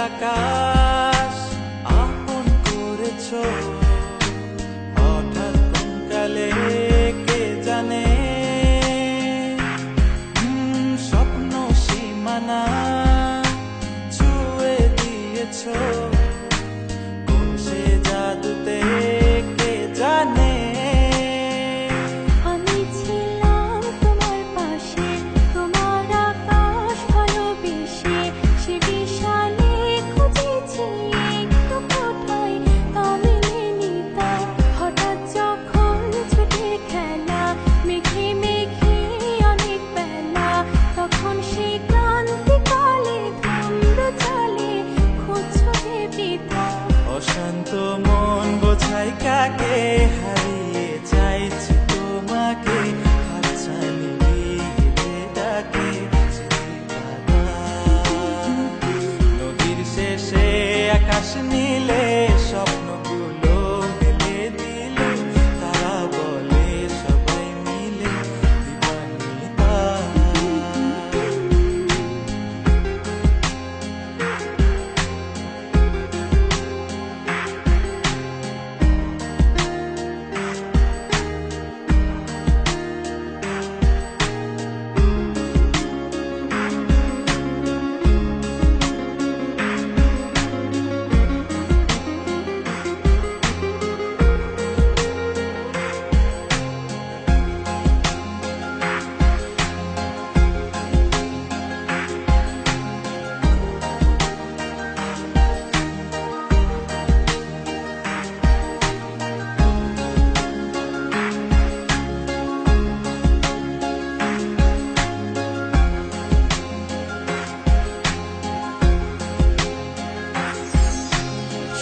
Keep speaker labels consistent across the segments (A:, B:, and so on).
A: আকাশ আপন করেছো হঠাৎ কোন কালে কে জানে স্বপ্ন সীমানা ছুঁয়ে দিয়েছো কোন সে জাদুতে কে জানে
B: আমি ছিলাম তোমার পাশে তোমার আকাশ ভালোবেসে সে বিশালে খুঁজেছি একটু কোথায় তা মেলেনি তা হঠাৎ যখন ছুটে খেলা মেঘে মেঘে অনেক বেলা তখন সে ক্রান্তিকালে ধুম্র চালে খুঁজছো ভেবে তা
A: অশান্ত মন বোঝাই কাকে হারিয়ে চাইছি তোমাকে হাতছানি দিয়ে ডাকে নদীর শেষে আকাশ নীলে স্বপ্নগুলো মেলে দিল তারা বলে সবাই মিলে দিবানিতা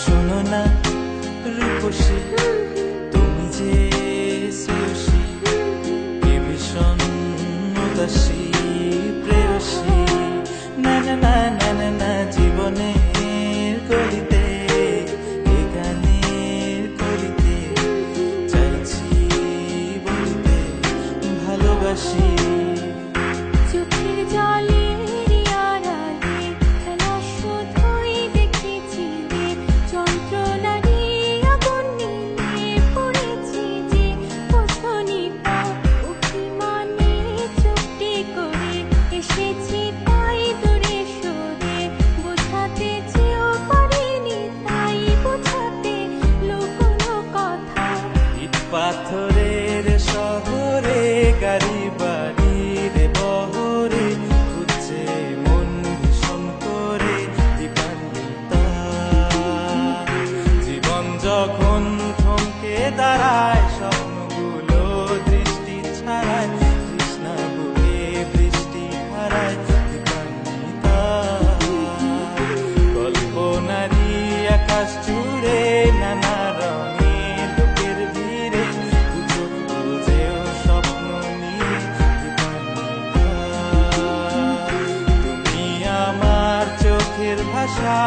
A: শোনো না রূপসী তুমি যে শ্রেয়সী কে ভীষণ উদাসী প্রেয়সী না না না না না না জীবনের গলিতে এ গানের কলিতে চাইছি বলতে ভালোবাসি
B: চোখের জলের আড়ালে খেলা শুধুই দেখেছিলে যন্ত্রণারই আগুন নিয়ে পড়েছি যে বোঝনি তা অভিমানে চুপটি করে এসেছি তাই দূরে সরে বোঝাতে চেয়েও পারিনি তাই বোঝাতে লুকোনো কথা
A: ইট পাথরের শহরে গাড়ি বাড়ির বহরে খুঁজছে মন ভীষণ করে দিবানিতা জীবন যখন থমকে দাঁড়ায় স্বপ্নগুলো দৃষ্টি ছাড়ায় তৃষ্ণা বুকে বৃষ্টি হারায় দিবানিতা কল্পনারি আকাশ জুড়ে নানা রঙে লোকের ভিড়ে খুঁজো খুঁজেও স্বপ্ন নিয়ে দিবানিতা তুমি আমার চোখের ভাষা।